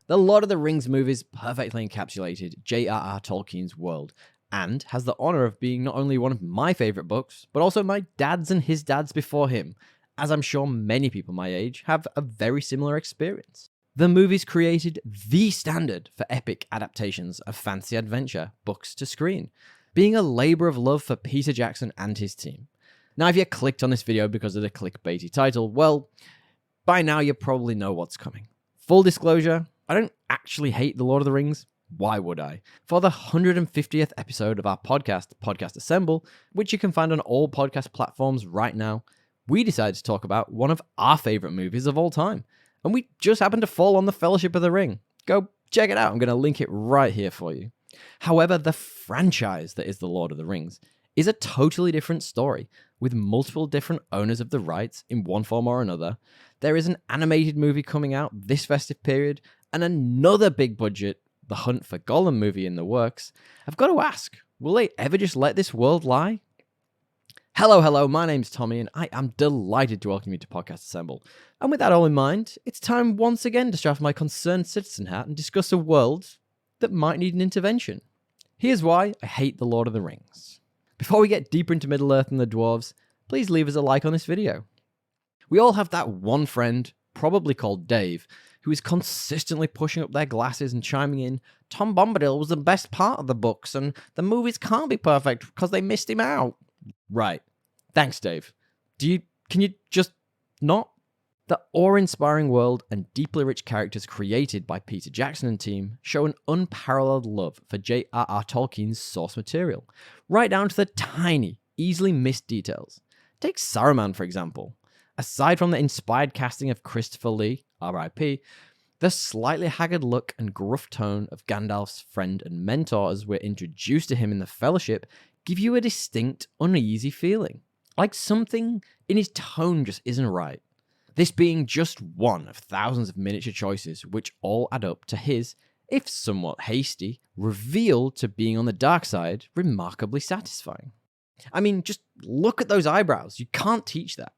The Lord of the Rings movies perfectly encapsulated J.R.R. Tolkien's world, and has the honour of being not only one of my favourite books, but also my dad's and his dad's before him, as I'm sure many people my age have a very similar experience. The movies created the standard for epic adaptations of fantasy adventure books to screen, being a labour of love for Peter Jackson and his team. Now, if you clicked on this video because of the clickbaity title, well, by now you probably know what's coming. Full disclosure, I don't actually hate The Lord of the Rings. Why would I? For the 150th episode of our podcast, Podcast Assemble, which you can find on all podcast platforms right now, we decided to talk about one of our favourite movies of all time. And we just happened to fall on The Fellowship of the Ring. Go check it out. I'm going to link it right here for you. However, the franchise that is The Lord of the Rings is a totally different story, with multiple different owners of the rights in one form or another. There is an animated movie coming out this festive period, and another big budget The Hunt for Gollum movie in the works. I've got to ask, will they ever just let this world lie? Hello, my name's Tommy, and I am delighted to welcome you to Podcast Assemble. And with that all in mind, it's time once again to strap my concerned citizen hat and discuss a world that might need an intervention. Here's why I hate The Lord of the Rings. Before we get deeper into Middle-earth and the dwarves, please leave us a like on this video. We all have that one friend, probably called Dave, who is consistently pushing up their glasses and chiming in, Tom Bombadil was the best part of the books, and the movies can't be perfect because they missed him out. Right. Thanks, Dave. Can you just not? The awe-inspiring world and deeply rich characters created by Peter Jackson and team show an unparalleled love for J.R.R. Tolkien's source material, right down to the tiny, easily missed details. Take Saruman, for example. Aside from the inspired casting of Christopher Lee, R.I.P., the slightly haggard look and gruff tone of Gandalf's friend and mentor as we're introduced to him in the Fellowship give you a distinct, uneasy feeling. Like something in his tone just isn't right. This being just one of thousands of miniature choices which all add up to his, if somewhat hasty, reveal to being on the dark side remarkably satisfying. I mean, just look at those eyebrows. You can't teach that.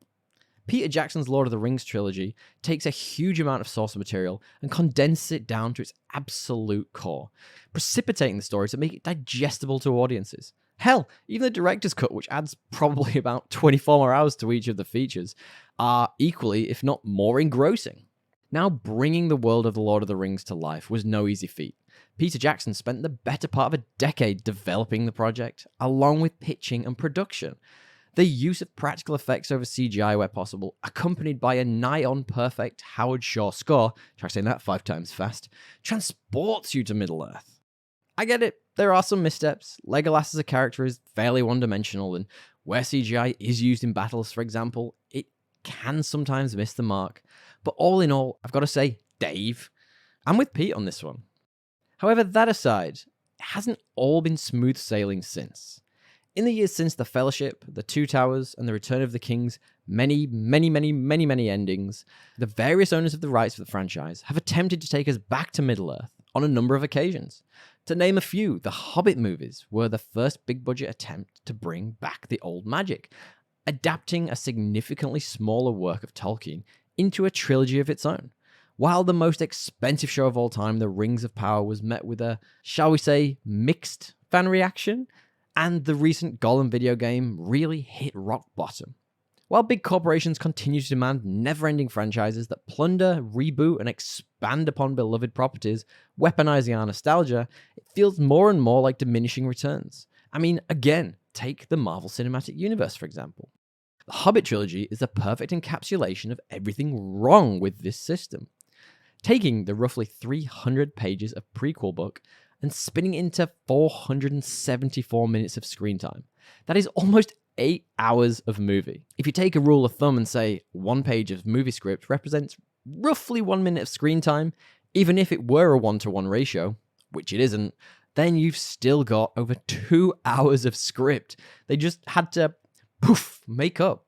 Peter Jackson's Lord of the Rings trilogy takes a huge amount of source material and condenses it down to its absolute core, precipitating the story to make it digestible to audiences. Hell, even the director's cut, which adds probably about 24 more hours to each of the features, are equally, if not more, engrossing. Now, bringing the world of The Lord of the Rings to life was no easy feat. Peter Jackson spent the better part of a decade developing the project, along with pitching and production. The use of practical effects over CGI where possible, accompanied by a nigh-on perfect Howard Shore score, try saying that 5 times fast, transports you to Middle-earth. I get it, there are some missteps. Legolas as a character is fairly one-dimensional, and where CGI is used in battles, for example, it can sometimes miss the mark. But all in all, I've got to say, Dave, I'm with Pete on this one. However, that aside, it hasn't all been smooth sailing since. In the years since The Fellowship, The Two Towers, and The Return of the King's many endings, the various owners of the rights for the franchise have attempted to take us back to Middle-earth on a number of occasions. To name a few, the Hobbit movies were the first big-budget attempt to bring back the old magic, adapting a significantly smaller work of Tolkien into a trilogy of its own. While the most expensive show of all time, The Rings of Power, was met with a, shall we say, mixed fan reaction, and the recent Gollum video game really hit rock bottom. While big corporations continue to demand never-ending franchises that plunder, reboot, and expand upon beloved properties, weaponizing our nostalgia, it feels more and more like diminishing returns. I mean, again, take the Marvel Cinematic Universe, for example. The Hobbit trilogy is a perfect encapsulation of everything wrong with this system. Taking the roughly 300 pages of prequel book and spinning it into 474 minutes of screen time. That is almost 8 hours of movie. If you take a rule of thumb and say 1 page of movie script represents roughly 1 minute of screen time, even if it were a 1-to-1 ratio, which it isn't, then you've still got over 2 hours of script. They just had to, make up.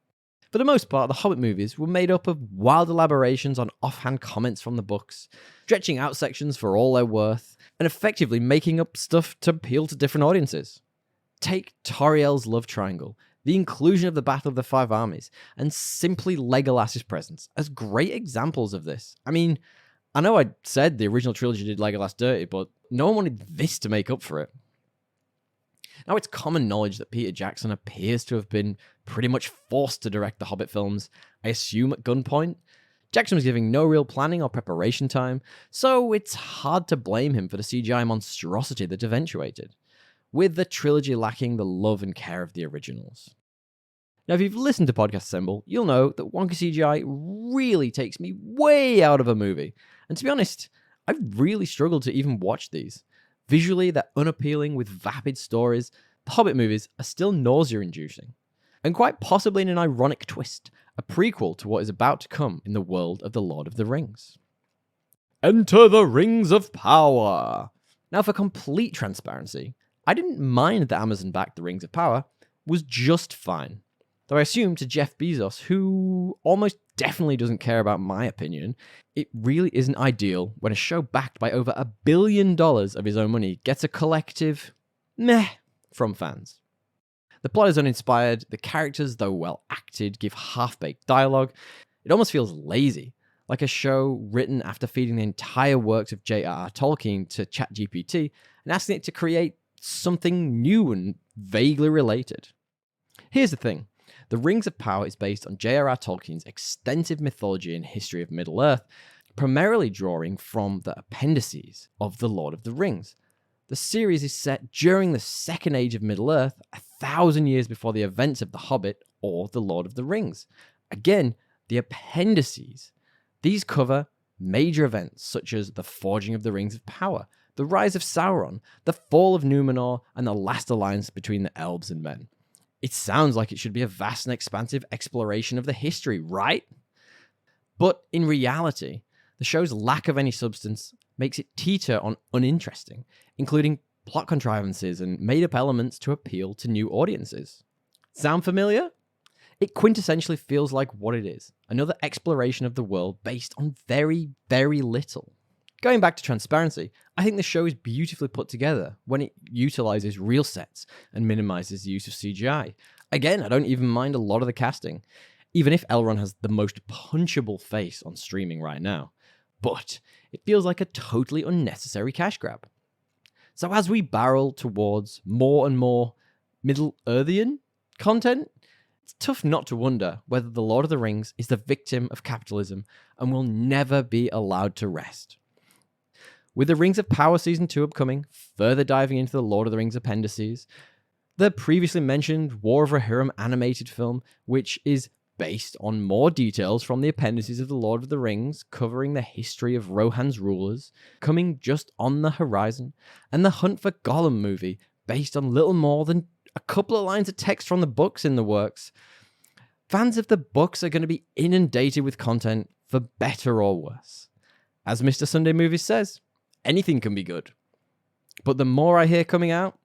For the most part, the Hobbit movies were made up of wild elaborations on offhand comments from the books, stretching out sections for all their worth, and effectively making up stuff to appeal to different audiences. Take Tauriel's love triangle, the inclusion of the Battle of the Five Armies, and simply Legolas's presence as great examples of this. I mean, I know I said the original trilogy did Legolas dirty, but no one wanted this to make up for it. Now, it's common knowledge that Peter Jackson appears to have been pretty much forced to direct the Hobbit films, I assume at gunpoint. Jackson was giving no real planning or preparation time, so it's hard to blame him for the CGI monstrosity that eventuated, with the trilogy lacking the love and care of the originals. Now, if you've listened to Podcast Assemble, you'll know that wonky CGI really takes me way out of a movie. And to be honest, I've really struggled to even watch these. Visually, they're unappealing with vapid stories. The Hobbit movies are still nausea-inducing. And quite possibly in an ironic twist, a prequel to what is about to come in the world of The Lord of the Rings. Enter the Rings of Power! Now, for complete transparency, I didn't mind that Amazon backed the Rings of Power, was just fine. Though I assume to Jeff Bezos, who almost definitely doesn't care about my opinion, it really isn't ideal when a show backed by over $1 billion of his own money gets a collective meh from fans. The plot is uninspired, the characters, though well acted, give half-baked dialogue. It almost feels lazy, like a show written after feeding the entire works of J.R.R. Tolkien to ChatGPT and asking it to create something new and vaguely related. Here's the thing. The Rings of Power is based on J.R.R. Tolkien's extensive mythology and history of Middle-earth, primarily drawing from the appendices of The Lord of the Rings. The series is set during the Second Age of Middle-earth, 1,000 years before the events of The Hobbit or The Lord of the Rings. Again, the appendices. These cover major events such as the forging of the Rings of Power, the rise of Sauron, the fall of Numenor, and the last alliance between the elves and men. It sounds like it should be a vast and expansive exploration of the history, right? But in reality, the show's lack of any substance makes it teeter on uninteresting, including plot contrivances and made-up elements to appeal to new audiences. Sound familiar? It quintessentially feels like what it is, another exploration of the world based on very, very little. Going back to transparency, I think the show is beautifully put together when it utilizes real sets and minimizes the use of CGI. Again, I don't even mind a lot of the casting, even if Elrond has the most punchable face on streaming right now. But it feels like a totally unnecessary cash grab. So as we barrel towards more and more Middle-earthian content, it's tough not to wonder whether The Lord of the Rings is the victim of capitalism and will never be allowed to rest. With the Rings of Power Season 2 upcoming, further diving into the Lord of the Rings appendices, the previously mentioned War of Rohirrim animated film, which is based on more details from the appendices of the Lord of the Rings, covering the history of Rohan's rulers, coming just on the horizon, and the Hunt for Gollum movie, based on little more than a couple of lines of text from the books in the works. Fans of the books are going to be inundated with content, for better or worse. As Mr. Sunday Movies says, anything can be good. But the more I hear coming out,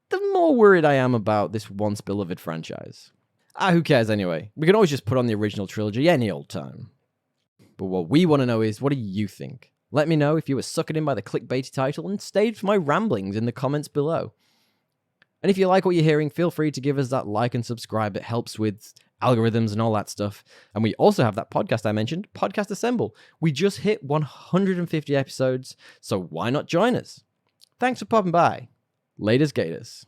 the more worried I am about this once beloved franchise. Who cares anyway? We can always just put on the original trilogy any old time. But what we want to know is, what do you think? Let me know if you were suckered in by the clickbaity title and stayed for my ramblings in the comments below. And if you like what you're hearing, feel free to give us that like and subscribe. It helps with algorithms and all that stuff. And we also have that podcast I mentioned, Podcast Assemble. We just hit 150 episodes, so why not join us? Thanks for popping by. Laters Gators.